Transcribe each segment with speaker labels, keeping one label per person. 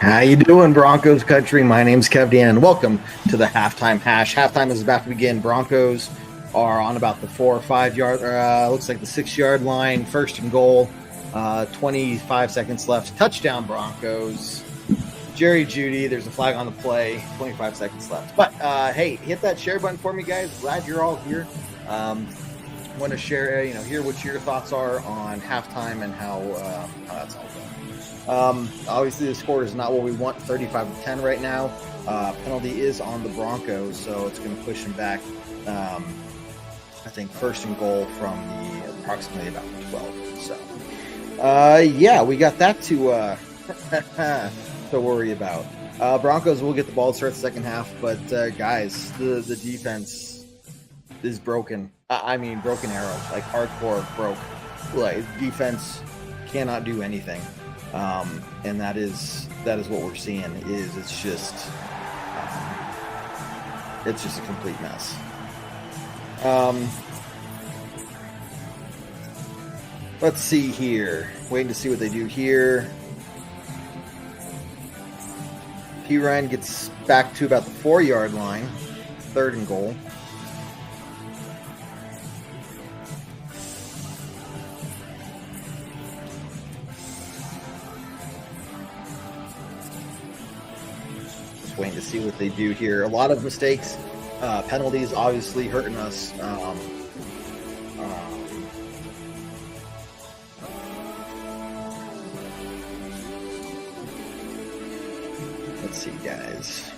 Speaker 1: How you doing, Broncos country? My name's Kev Dan. Welcome to the Halftime Hash. Halftime is about to begin. Broncos are on about the 4 or 5 yard, looks like the 6 yard line, first and goal. 25 seconds left. Touchdown, Broncos. Jerry Jeudy, there's a flag on the play. 25 seconds left. But, hey, hit that share button for me, guys. Glad you're all here. Want to share, hear what your thoughts are on halftime and how that's all going. Obviously, the score is not what we want, 35-10 right now. Penalty is on the Broncos, so it's going to push them back. I think first and goal from the approximately about 12. So, yeah, we got that to worry about. Broncos will get the ball to start the second half, but guys, the defense is broken. I mean, broken arrow, like hardcore broke. Like defense cannot do anything. And that is what we're seeing. It's just a complete mess. Let's see here. Waiting to see what they do here. P. Ryan gets back to about the 4 yard line, third and goal. Waiting to see what they do here. A lot of mistakes, penalties obviously hurting us. Let's see, guys.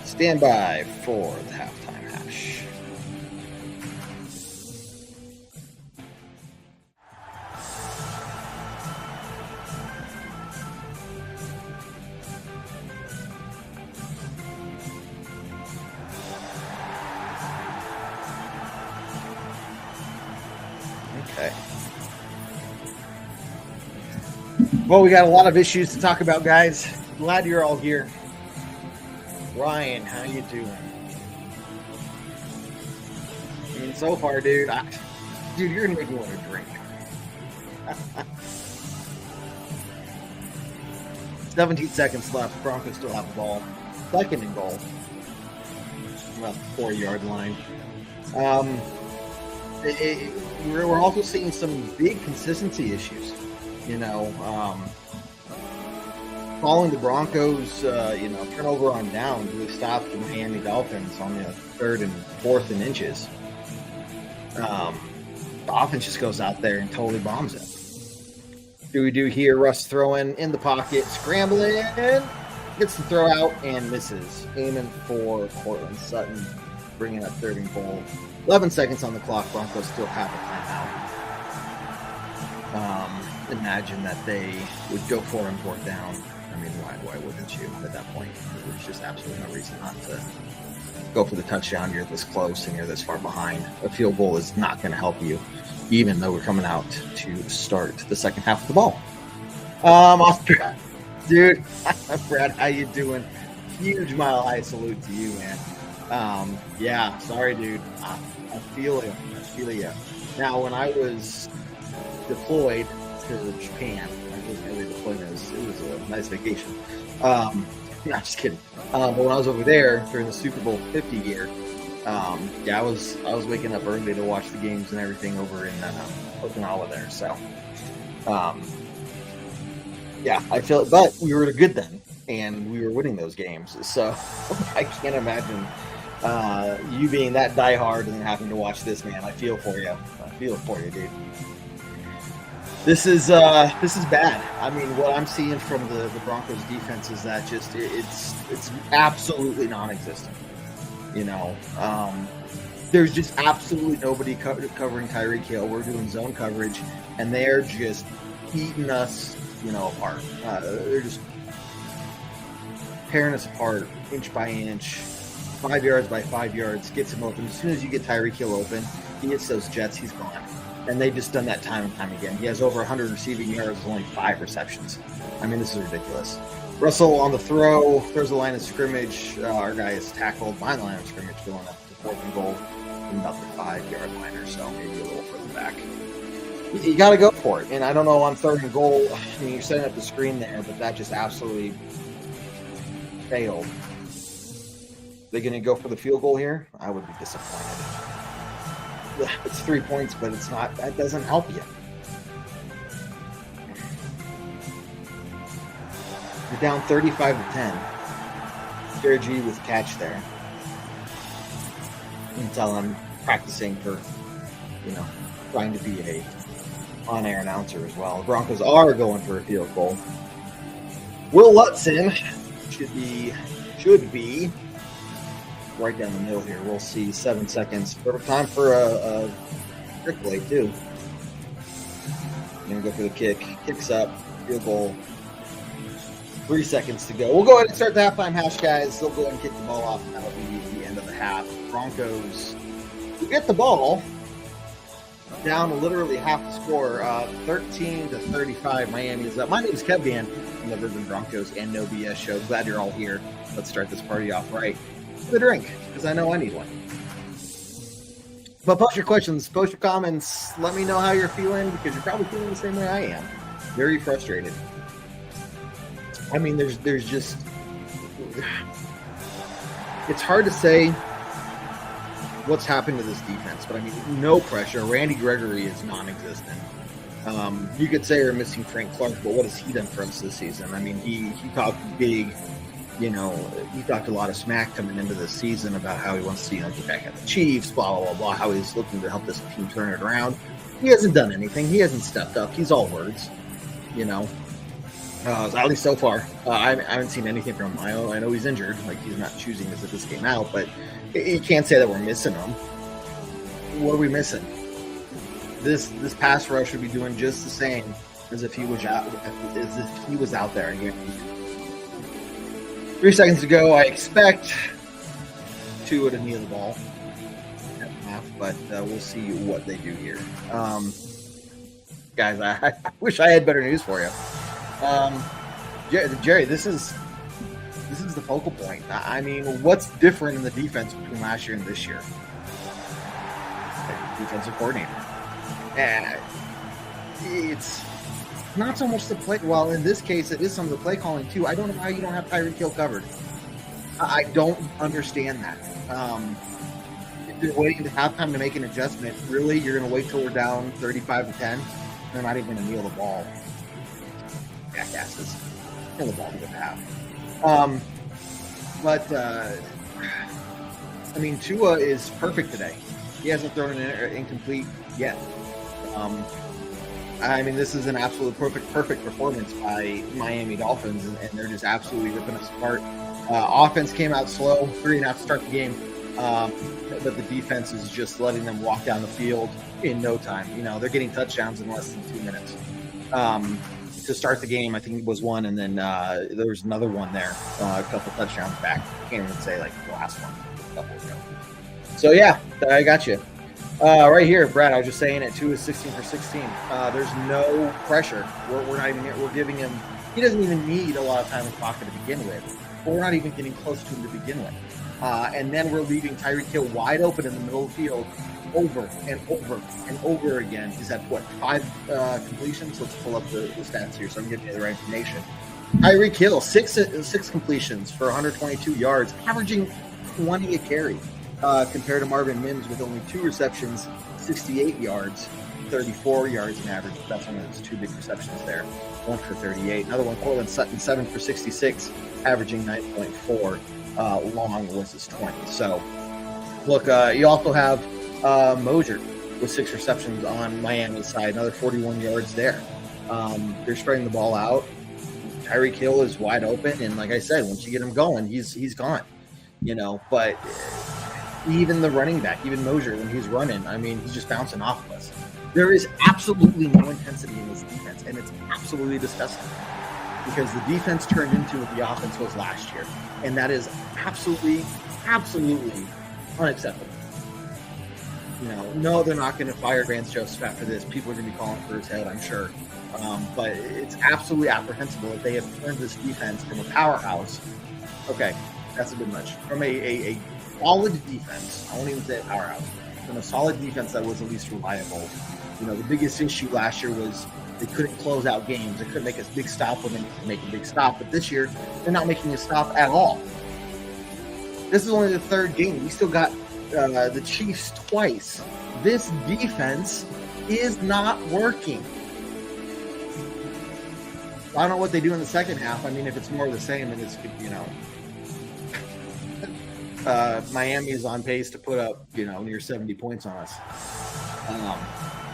Speaker 1: Stand by for the halftime hash. Okay. Well, we got a lot of issues to talk about, guys. Glad you're all here. Ryan, how you doing? I mean, so far, dude, you're gonna make me want to drink. 17 seconds left. Broncos still have the ball. Second and goal. About the 4 yard line. We're also seeing some big consistency issues. Following the Broncos, turnover on down really stopped the Miami Dolphins on the 3rd and 4th and inches. The offense just goes out there and totally bombs it. Do we do here? Russ throwing in the pocket, scrambling, gets the throw out and misses. Aiming for Cortland Sutton, bringing up 3rd and goal. 11 seconds on the clock. Broncos still have a timeout. Imagine that they would go for and 4th down. I mean, why wouldn't you at that point? There's just absolutely no reason not to go for the touchdown. You're this close and you're this far behind. A field goal is not going to help you, even though we're coming out to start the second half of the ball. Dude, Brad, how you doing? Huge Mile High salute to you, man. Yeah, sorry, dude. I feel you. I feel you. Now, when I was deployed to Japan, I wasn't really deployed. It was a nice vacation. No, just kidding. But when I was over there during the Super Bowl 50 year, I was waking up early to watch the games and everything over in Okinawa there. So, yeah, I feel it. But we were good then, and we were winning those games. So I can't imagine you being that diehard and then having to watch this, man. I feel for you. I feel for you, dude. This is bad. I mean, what I'm seeing from the Broncos defense is that just it's absolutely non-existent. There's just absolutely nobody covering Tyreek Hill. We're doing zone coverage, and they're just eating us, apart. They're just tearing us apart inch by inch, 5 yards by 5 yards. Gets him open. As soon as you get Tyreek Hill open, he hits those jets. He's gone. And they've just done that time and time again. He has over 100 receiving yards with only 5 receptions. I mean, this is ridiculous. Russell on the throw, throws the line of scrimmage. Our guy is tackled by the line of scrimmage, going up to 4th and goal from about the 5 yard line or so, maybe a little further back. You got to go for it. And I don't know on 3rd and goal. I mean, you're setting up the screen there, but that just absolutely failed. They're going to go for the field goal here? I would be disappointed. It's 3 points, but it's not. That doesn't help you. You're down 35-10. Jared G with catch there. You can tell I'm practicing for, trying to be a on-air announcer as well. The Broncos are going for a field goal. Will Lutzen should be right down the middle here. We'll see. 7 seconds. Perfect time for a trick play too. Gonna go for the kick. Kicks up. Field goal. 3 seconds to go. We'll go ahead and start the halftime hash, guys. They'll go ahead and kick the ball off, and that'll be the end of the half. Broncos get the ball down literally half the score, 13-35. Miami is up. My name is Kevin from the Denver Broncos and No BS show. Glad you're all here. Let's start this party off right with a drink, because I know I need one. But post your questions, post your comments. Let me know how you're feeling, because you're probably feeling the same way I am. Very frustrated. I mean, there's just, it's hard to say what's happened to this defense, but I mean, no pressure. Randy Gregory is non-existent. You could say we're missing Frank Clark, but what has he done for us this season? I mean, he talked big, he talked a lot of smack coming into this season about how he wants to, get back at the Chiefs, blah, blah, blah, blah, how he's looking to help this team turn it around. He hasn't done anything. He hasn't stepped up. He's all words, at least so far. I haven't seen anything from him. I know he's injured. Like, he's not choosing to sit this game out, but you can't say that we're missing him. What are we missing? This pass rush would be doing just the same as if he was out there again. 3 seconds to go. I expect Tua to kneel the ball at half, but we'll see what they do here. Guys, I wish I had better news for you. Jerry, this is the focal point. I mean, what's different in the defense between last year and this year? Defensive coordinator. And it's not so much the play. Well, in this case, it is some of the play calling too. I don't know how you don't have Tyreek Hill covered. I don't understand that. If you're waiting to halftime to make an adjustment, really, you're going to wait till we're down 35-10? They're not even going to kneel the ball. Jackasses. Kneel the ball to the half. I mean, Tua is perfect today. He hasn't thrown an incomplete yet. I mean, this is an absolute perfect performance by Miami Dolphins, and they're just absolutely ripping us apart. Offense came out slow, 3.5 to start the game, but the defense is just letting them walk down the field in no time. They're getting touchdowns in less than 2 minutes. To start the game, I think it was one, and then there was another one there, a couple touchdowns back. I can't even say like the last one, a couple ago. So yeah, I got you. Right here, Brad, I was just saying it, 2 is 16 for 16. There's no pressure. We're not even, we're giving him, he doesn't even need a lot of time in the pocket to begin with. But we're not even getting close to him to begin with. And then we're leaving Tyreek Hill wide open in the middle of the field over and over and over again. He's had, 5 completions? Let's pull up the stats here so I'm giving you the right information. Tyreek Hill, six completions for 122 yards, averaging 20 a carry. Compared to Marvin Mims with only 2 receptions, 68 yards, 34 yards in average. That's one of those 2 big receptions there. 1 for 38. Another one, Cortland Sutton, 7 for 66, averaging 9.4. Long was his 20. So, look, you also have Mosier with 6 receptions on Miami's side, another 41 yards there. They're spreading the ball out. Tyreek Hill is wide open, and like I said, once you get him going, he's gone. But even the running back, even Mosier, when he's running, I mean, he's just bouncing off of us. There is absolutely no intensity in this defense, and it's absolutely disgusting because the defense turned into what the offense was last year, and that is absolutely unacceptable. No, they're not going to fire Vance Joseph after this. People are going to be calling for his head, I'm sure. But it's absolutely apprehensible that they have turned this defense from a powerhouse. Okay, that's a bit much. From a solid defense, I won't even say a powerhouse, from a solid defense that was at least reliable The biggest issue last year was they couldn't close out games. They couldn't make a big stop when they needed to make a big stop. But this year, they're not making a stop at all. This is only the third game. We still got the Chiefs twice. This defense is not working. I don't know what they do in the second half. I mean, if it's more of the same, then it's, Miami is on pace to put up, near 70 points on us.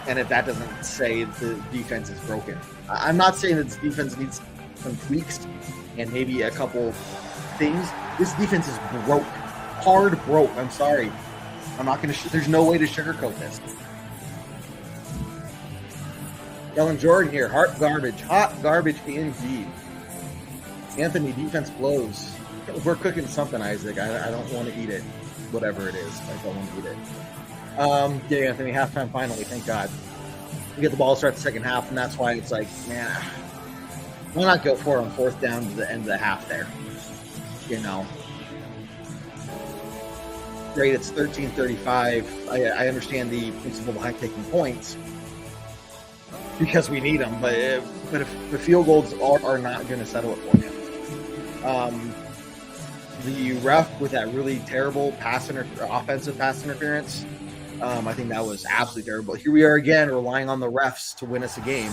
Speaker 1: And if that doesn't say the defense is broken. I'm not saying that this defense needs some tweaks and maybe a couple things. This defense is broke. Hard broke. I'm sorry. I'm not going to, there's no way to sugarcoat this. Ellen Jordan here. Hot garbage indeed. Anthony, defense blows. We're cooking something, Isaac. I don't want to eat it. Whatever it is. I don't want to eat it. Yeah, Anthony, halftime finally. Thank God. We get the ball to start the second half, and that's why it's like, man, why not go for it on fourth down to the end of the half there? Great, it's 13-35. I understand the principle behind taking points because we need them, but if the field goals are not going to settle it for you. The ref with that really terrible offensive pass interference, I think that was absolutely terrible. Here we are again relying on the refs to win us a game,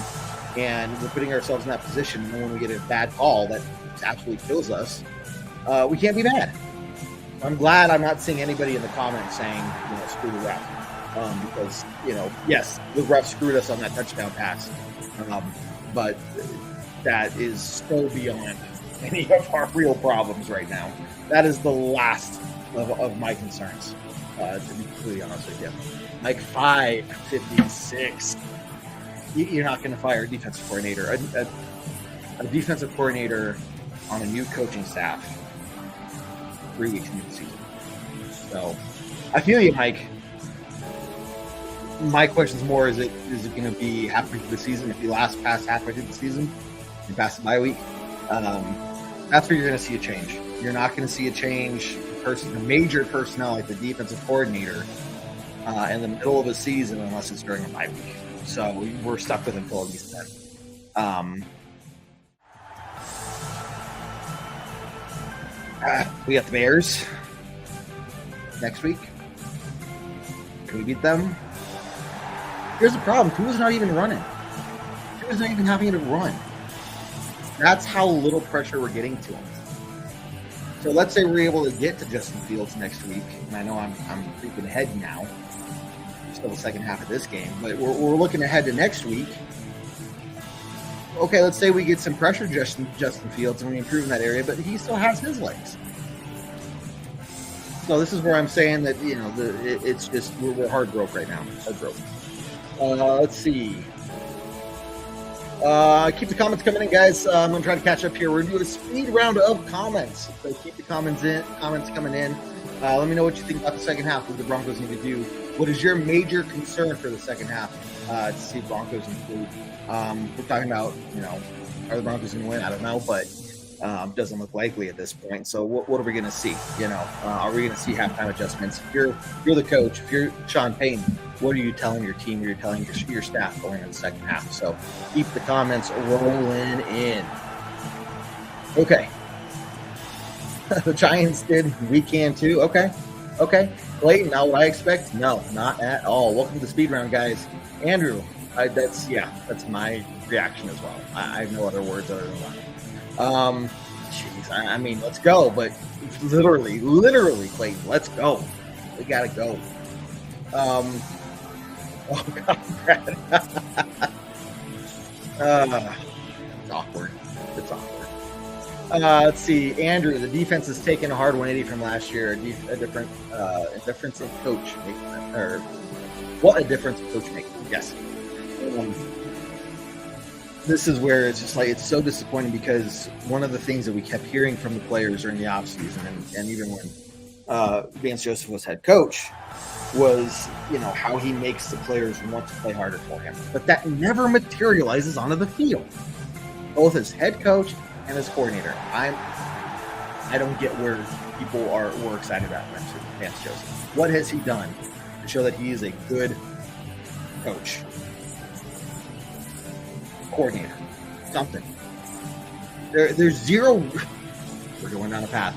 Speaker 1: and we're putting ourselves in that position. And when we get a bad call that absolutely kills us, we can't be mad. I'm glad I'm not seeing anybody in the comments saying, screw the ref. Because, yes, the ref screwed us on that touchdown pass. But that is so beyond any of our real problems right now. That is the last of my concerns, to be completely honest with you. Mike 556. You're not going to fire a defensive coordinator. A defensive coordinator on a new coaching staff 3 weeks into the season. So I feel you, Mike. My question is more, is it going to be halfway through the season? If you last pass halfway through the season, you pass the bye week, that's where you're going to see a change. You're not going to see a change, a major personnel like the defensive coordinator in the middle of a season unless it's during a bye week. So we're stuck with him until at least then. We got the Bears next week. Can we beat them? Here's the problem. Tua's not even running. Tua's not even having to run. That's how little pressure we're getting to him. So let's say we're able to get to Justin Fields next week. And I know I'm creeping ahead now. Still the second half of this game. But we're looking ahead to next week. Okay, let's say we get some pressure Justin Fields and we improve in that area, but he still has his legs. So this is where I'm saying that, it's just, we're hard broke right now. Hard broke. Let's see. Keep the comments coming in, guys. I'm going to try to catch up here. We're doing a speed round of comments. So keep the comments coming in. Let me know what you think about the second half. What the Broncos need to do. What is your major concern for the second half to see Broncos improve? We're talking about, are the Broncos going to win? I don't know, but doesn't look likely at this point. So what are we going to see? Are we going to see halftime adjustments? If you're the coach, if you're Sean Payton, what are you telling your team? You're telling your staff going into the second half. So keep the comments rolling in. Okay. The Giants did. We can too. Okay. Clayton, now what I expect? No, not at all. Welcome to the speed round, guys. Andrew, that's my reaction as well. I have no other words other than that. I mean, let's go, but literally, Clayton, let's go. We gotta go. Oh God, Brad. It's awkward. Let's see, Andrew. The defense has taken a hard 180 from last year. A difference in coach making, or what a difference in coach making. Yes. This is where it's just like, it's so disappointing because one of the things that we kept hearing from the players during the offseason and even when Vance Joseph was head coach was, how he makes the players want to play harder for him. But that never materializes onto the field, both as head coach and as coordinator. I don't get where people were excited about Vance Joseph. What has he done to show that he is a good coach? coordinator, something. There's zero. We're going down a path.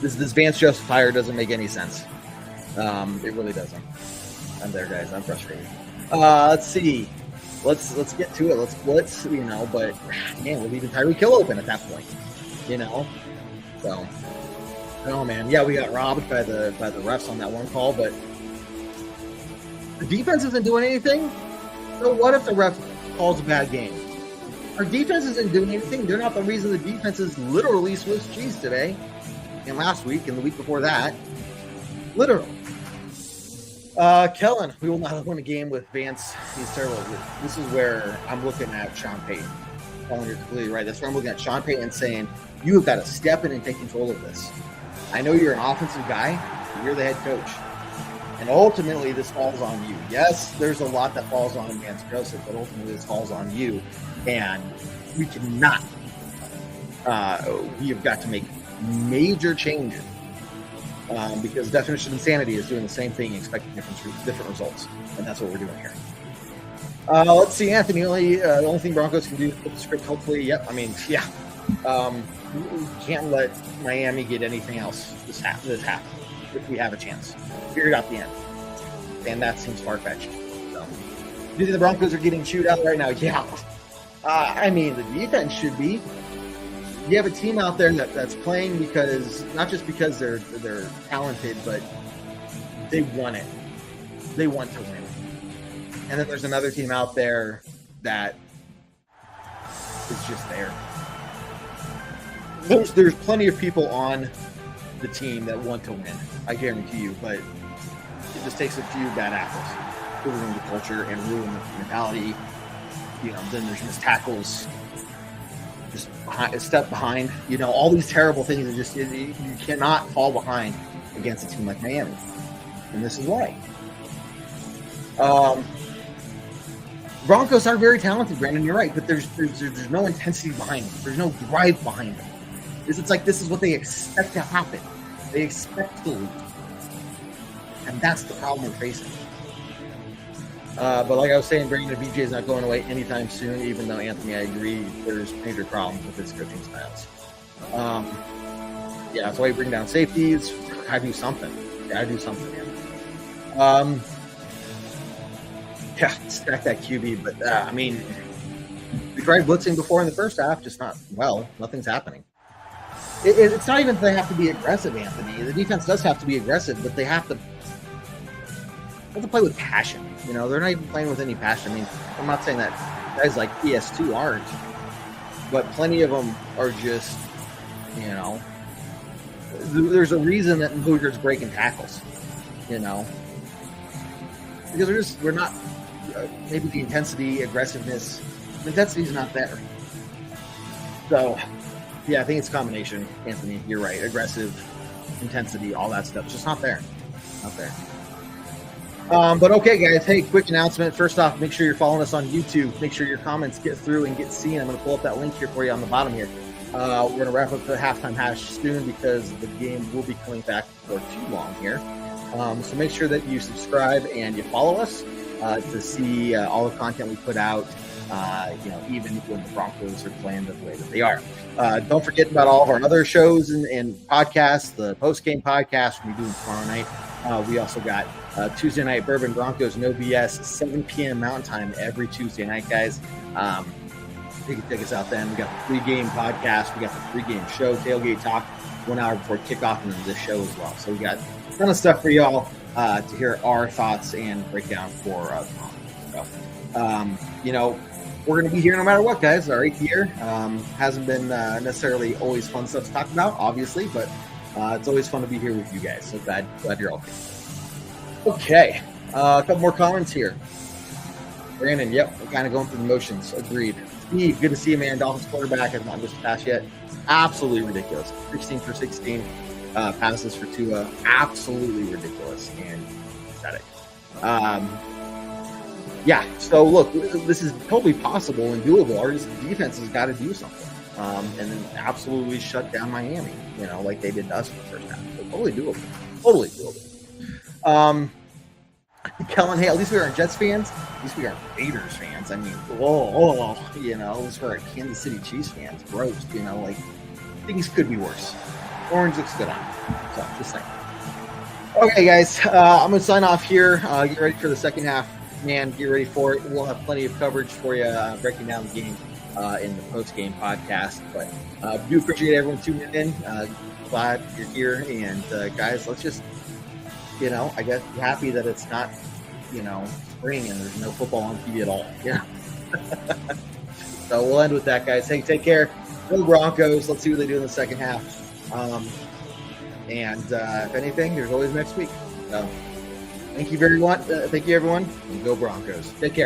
Speaker 1: This Vance Joseph hire doesn't make any sense. It really doesn't. I'm there, guys. I'm frustrated. Let's see. Let's get to it. Let's blitz. But man, we're leaving Tyreek Hill open at that point. So. Oh man, yeah, we got robbed by the refs on that one call, but the defense isn't doing anything. So what if the ref calls a bad game? Our defense isn't doing anything. They're not the reason the defense is literally Swiss cheese today, and last week, and the week before that. Literally. Kellen, we will not have won a game with Vance. He's terrible. This is where I'm looking at Sean Payton. Kellen, you're completely right. That's where I'm looking at Sean Payton saying, you have got to step in and take control of this. I know you're an offensive guy. You're the head coach. And ultimately, this falls on you. Yes, there's a lot that falls on Vance Joseph, but ultimately, this falls on you. And we cannot. We have got to make major changes because the definition of insanity is doing the same thing, expecting different results. And that's what we're doing here. Let's see, Anthony. The only thing Broncos can do is put the script, hopefully. Yep. I mean, yeah. We can't let Miami get anything else this happen if we have a chance. Figure out the end. And that seems far-fetched. So, do you think the Broncos are getting chewed out right now? Yeah. I mean, the defense should be. You have a team out there that's playing because, not just because they're talented, but they want it. They want to win. And then there's another team out there that is just there. There's plenty of people on the team that want to win, I guarantee you, but it just takes a few bad apples to ruin the culture and ruin the mentality. Then there's missed tackles, just a step behind. All these terrible things are just you cannot fall behind against a team like Miami, and this is why. Broncos are very talented, Brandon. You're right, but there's no intensity behind them. There's no drive behind them. It's like this is what they expect to happen. They expect to lose. And that's the problem we're facing. But like I was saying, Brandon, BJ is not going away anytime soon, even though, Anthony, I agree, there's major problems with his coaching styles. That's why you bring down safeties. Gotta do something. Man. Stack that QB. But, we tried blitzing before in the first half, just nothing's happening. It's not even that they have to be aggressive, Anthony. The defense does have to be aggressive, but they have to play with passion. They're not even playing with any passion. I mean, I'm not saying that guys like PS2 aren't, but plenty of them are just, there's a reason that Hooters breaking tackles, because we're not, maybe the intensity, aggressiveness, the intensity is not there. So, yeah, I think it's a combination, Anthony. You're right. Aggressive, intensity, all that stuff. It's just not there. But okay, guys. Hey, quick announcement. First off, make sure you're following us on YouTube. Make sure your comments get through and get seen. I'm going to pull up that link here for you on the bottom here. We're going to wrap up the halftime hash soon because the game will be coming back for too long here. So make sure that you subscribe and you follow us to see all the content we put out. Even when the Broncos are playing the way that they are. Don't forget about all of our other shows and podcasts. The post-game podcast we'll be doing tomorrow night. We also got Tuesday night Bourbon Broncos, no BS, 7 p.m. Mountain Time every Tuesday night, guys. You can check us out then. We got the pre-game podcast. We got the pre-game show, Tailgate Talk, 1 hour before kickoff, and then this show as well. So we got a ton of stuff for y'all to hear our thoughts and breakdown for tomorrow. So, we're going to be here no matter what, guys. Our 8th year hasn't been necessarily always fun stuff to talk about, obviously, but it's always fun to be here with you guys. So glad you're all here. Okay, a couple more comments here. Brandon, yep, we're kind of going through the motions. Agreed. Steve, good to see you, man. Dolphins quarterback has not missed a pass yet. Absolutely ridiculous. 16 for 16 passes for Tua. Absolutely ridiculous and pathetic. So look, this is totally possible and doable. Our defense has got to do something, and then absolutely shut down Miami, like they did to us in the first half. So totally doable. Kellen, hey, at least we aren't Jets fans. At least we aren't Raiders fans. I mean, at least we're Kansas City Chiefs fans. Gross, like things could be worse. Orange looks good on it. So just saying. Okay, guys, I'm going to sign off here. Get ready for the second half. Man, get ready for it. We'll have plenty of coverage for you, breaking down the game in the post-game podcast. But do appreciate everyone tuning in. Glad you're here. And, guys, let's just, I guess happy that it's not, spring and there's no football on TV at all. Yeah. So we'll end with that, guys. Hey, take care. Go Broncos. Let's see what they do in the second half. And if anything, there's always next week. So thank you very much. Thank you, everyone. And go Broncos. Take care.